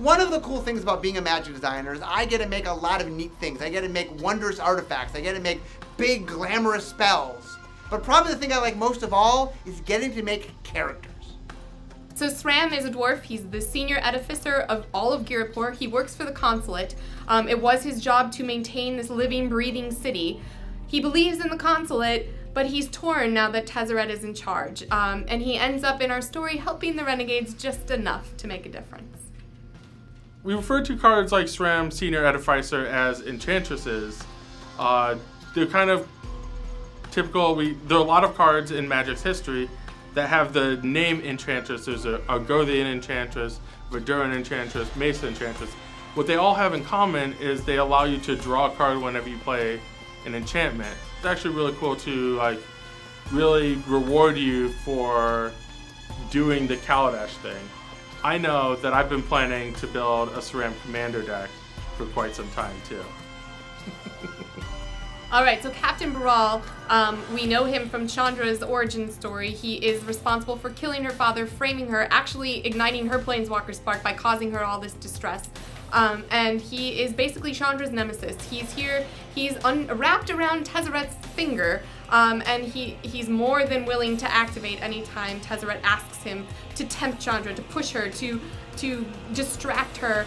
one of the cool things about being a Magic designer is I get to make a lot of neat things. I get to make wondrous artifacts. I get to make big, glamorous spells. But probably the thing I like most of all is getting to make characters. So Sram is a dwarf. He's the senior edificer of all of Ghirapur. He works for the consulate. It was his job to maintain this living, breathing city. He believes in the consulate, but he's torn now that Tezzeret is in charge. And he ends up in our story helping the renegades just enough to make a difference. We refer to cards like Sram, Senior Edificer, as enchantresses. They're kind of typical. There are a lot of cards in Magic's history that have the name Enchantress. There's a Argothian Enchantress, Verduran Enchantress, Mesa Enchantress. What they all have in common is they allow you to draw a card whenever you play an enchantment. It's actually really cool to like really reward you for doing the Kaladesh thing. I know that I've been planning to build a Sram Commander deck for quite some time too. Alright, so Captain Baral, we know him from Chandra's origin story. He is responsible for killing her father, framing her, actually igniting her Planeswalker spark by causing her all this distress. And he is basically Chandra's nemesis. He's here, he's wrapped around Tezzeret's finger, and he's more than willing to activate anytime Tezzeret asks him to tempt Chandra, to push her, to distract her,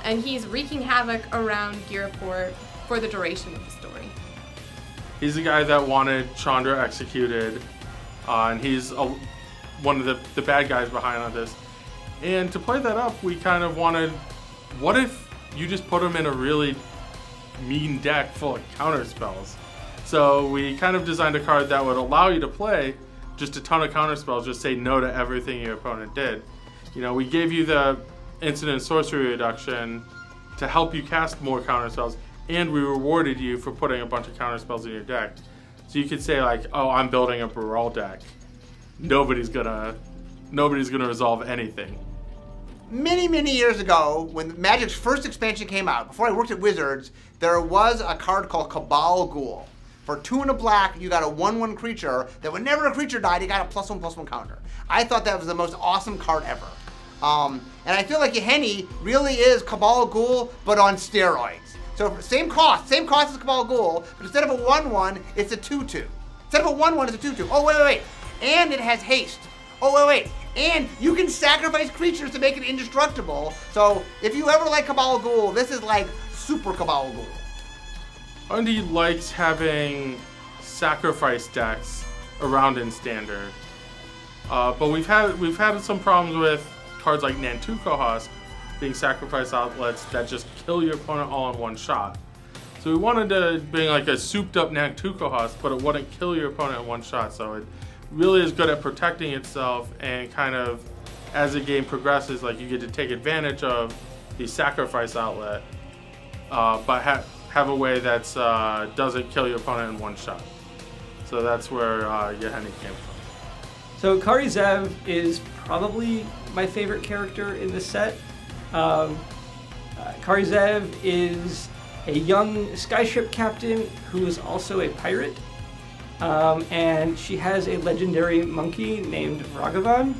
and he's wreaking havoc around Ghirapur for the duration of the story. He's the guy that wanted Chandra executed, and he's one of the bad guys behind all this. And to play that up, we kind of wanted, what if you just put him in a really mean deck full of counter spells? So we kind of designed a card that would allow you to play just a ton of counter spells, just say no to everything your opponent did. You know, we gave you the incident sorcery reduction to help you cast more counter spells, and we rewarded you for putting a bunch of counter spells in your deck. So you could say like, oh, I'm building a Baral deck. Nobody's gonna resolve anything. Many years ago, when Magic's first expansion came out, before I worked at Wizards, there was a card called Cabal Ghoul. For 2 and a black, you got a 1/1 creature that whenever a creature died, you got a +1/+1 counter. I thought that was the most awesome card ever. And I feel like Yahenni really is Cabal Ghoul, but on steroids. So same cost as Cabal Ghoul, but instead of a 1/1, it's a 2/2. Instead of a 1/1, it's a 2/2. Oh, wait. And it has haste. Oh, wait. And you can sacrifice creatures to make it indestructible. So if you ever like Cabal Ghoul, this is like super Cabal Ghoul. R&D likes having sacrifice decks around in Standard. But we've had some problems with cards like Nantuko Husk being sacrifice outlets that just kill your opponent all in one shot. So we wanted to bring like a souped up Nantuko Husk, but it wouldn't kill your opponent in one shot. So it really is good at protecting itself, and kind of as the game progresses, like you get to take advantage of the sacrifice outlet, but have a way that doesn't kill your opponent in one shot. So that's where Yahenni came from. So Kari Zev is probably my favorite character in the set. Kari Zev is a young skyship captain who is also a pirate. And she has a legendary monkey named Ragavan.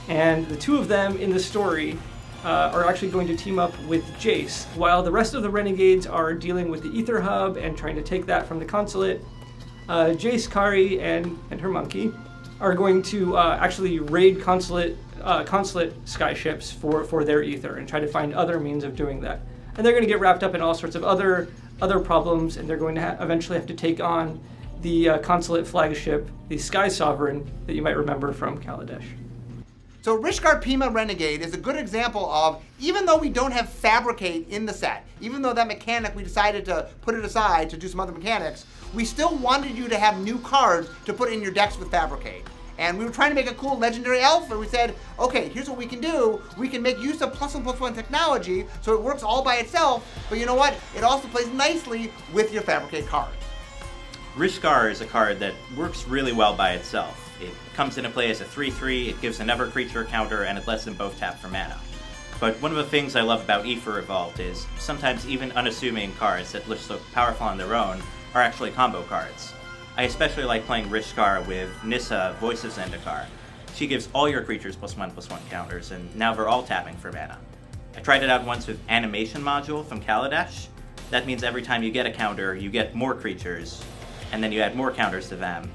And the two of them in the story are actually going to team up with Jace. While the rest of the renegades are dealing with the Ether Hub and trying to take that from the consulate, Jace, Kari, and her monkey are going to actually raid consulate skyships for their ether and try to find other means of doing that. And they're going to get wrapped up in all sorts of other problems, and they're going to eventually have to take on the consulate flagship, the Sky Sovereign, that you might remember from Kaladesh. So Rishkar Pima Renegade is a good example of, even though we don't have Fabricate in the set, even though that mechanic we decided to put it aside to do some other mechanics, we still wanted you to have new cards to put in your decks with Fabricate. And we were trying to make a cool legendary elf, and we said, okay, here's what we can do. We can make use of +1/+1 technology, so it works all by itself, but you know what? It also plays nicely with your Fabricate cards. Rishkar is a card that works really well by itself. It comes into play as a 3/3, it gives another creature a counter, and it lets them both tap for mana. But one of the things I love about Aether Revolt is sometimes even unassuming cards that look so powerful on their own are actually combo cards. I especially like playing Rishkar with Nissa, Voice of Zendikar. She gives all your creatures +1/+1 counters, and now they're all tapping for mana. I tried it out once with Animation Module from Kaladesh. That means every time you get a counter, you get more creatures, and then you add more counters to them.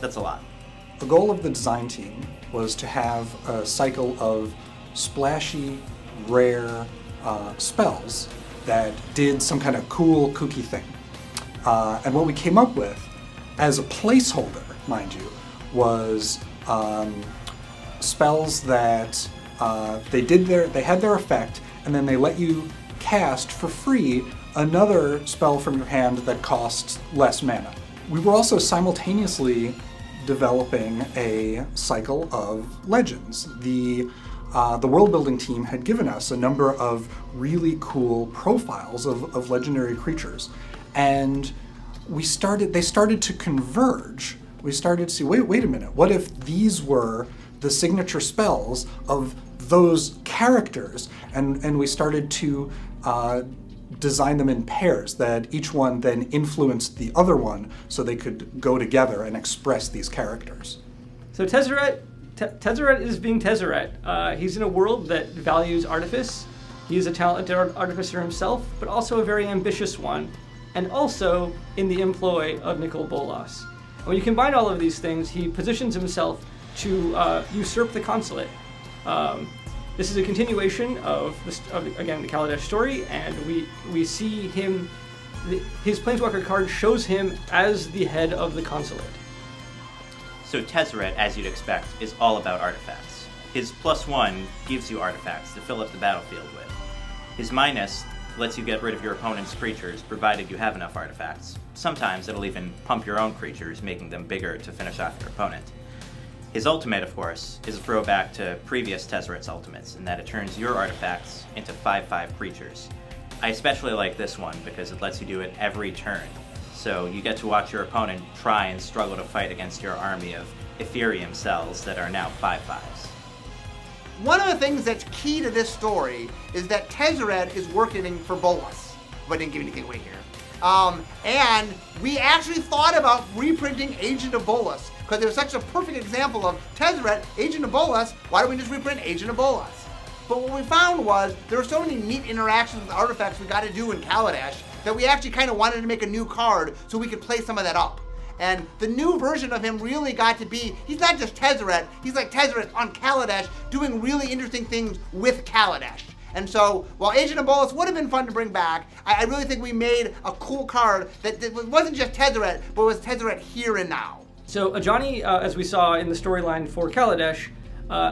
That's a lot. The goal of the design team was to have a cycle of splashy, rare spells that did some kind of cool, kooky thing. And what we came up with, as a placeholder, mind you, was spells that they had their effect, and then they let you cast for free another spell from your hand that costs less mana. We were also simultaneously developing a cycle of legends. The world building team had given us a number of really cool profiles of legendary creatures, and they started to converge. We started to see, wait a minute, what if these were the signature spells of those characters? And we started to design them in pairs, that each one then influenced the other one so they could go together and express these characters. So Tezzeret is being Tezzeret. He's in a world that values artifice. He's a talented artificer himself, but also a very ambitious one, and also in the employ of Nicol Bolas. And when you combine all of these things, he positions himself to usurp the consulate. This is a continuation of again, the Kaladesh story, and we see him, his Planeswalker card shows him as the head of the consulate. So Tezzeret, as you'd expect, is all about artifacts. His +1 gives you artifacts to fill up the battlefield with. His minus lets you get rid of your opponent's creatures, provided you have enough artifacts. Sometimes it'll even pump your own creatures, making them bigger to finish off your opponent. His ultimate, of course, is a throwback to previous Tezzeret's ultimates, in that it turns your artifacts into 5/5 creatures. I especially like this one because it lets you do it every turn. So you get to watch your opponent try and struggle to fight against your army of Ethereum cells that are now 5/5s. One of the things that's key to this story is that Tezzeret is working for Bolas. But I didn't give anything away here. And we actually thought about reprinting Agent of Bolas, because it was such a perfect example of Tezzeret, Agent of Bolas. Why don't we just reprint Agent of Bolas? But what we found was there were so many neat interactions with artifacts we got to do in Kaladesh that we actually kind of wanted to make a new card so we could play some of that up. And the new version of him really got to be, he's not just Tezzeret, he's like Tezzeret on Kaladesh, doing really interesting things with Kaladesh. And so, while Agent of Bolas would have been fun to bring back, I really think we made a cool card that wasn't just Tezzeret, but was Tezzeret here and now. So Ajani, as we saw in the storyline for Kaladesh,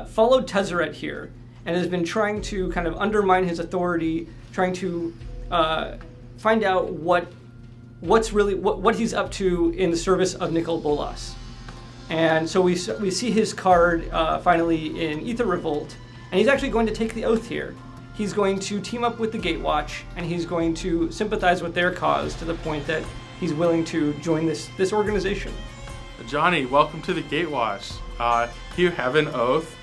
followed Tezzeret here, and has been trying to kind of undermine his authority, trying to find out what he's up to in the service of Nicol Bolas. And so we see his card finally in Aether Revolt, and he's actually going to take the oath here. He's going to team up with the Gatewatch, and he's going to sympathize with their cause to the point that he's willing to join this organization. Johnny, welcome to the Gatewatch. You have an oath.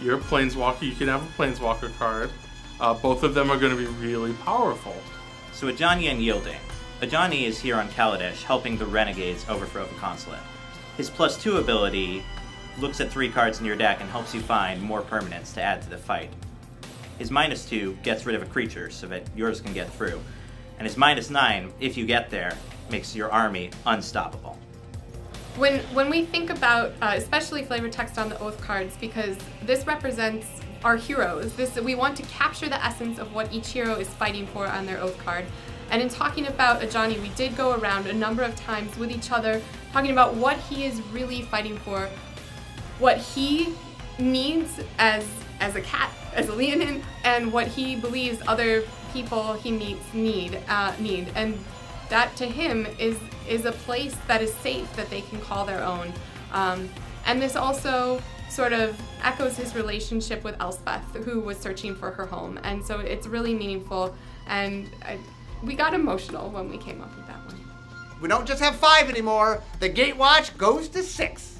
You're a Planeswalker. You can have a Planeswalker card. Both of them are going to be really powerful. So Ajani and Yielding. Ajani is here on Kaladesh, helping the Renegades overthrow the consulate. His +2 ability looks at 3 cards in your deck and helps you find more permanents to add to the fight. His -2 gets rid of a creature so that yours can get through. And his -9, if you get there, makes your army unstoppable. When we think about, especially flavor text on the oath cards, because this represents our heroes. We want to capture the essence of what each hero is fighting for on their oath card. And in talking about Ajani, we did go around a number of times with each other, talking about what he is really fighting for, what he needs as a cat, as a Leonin, and what he believes other people he meets need. And that to him is a place that is safe, that they can call their own. And this also sort of echoes his relationship with Elspeth, who was searching for her home. And so it's really meaningful, and we got emotional when we came up with that one. We don't just have 5 anymore. The Gatewatch goes to 6.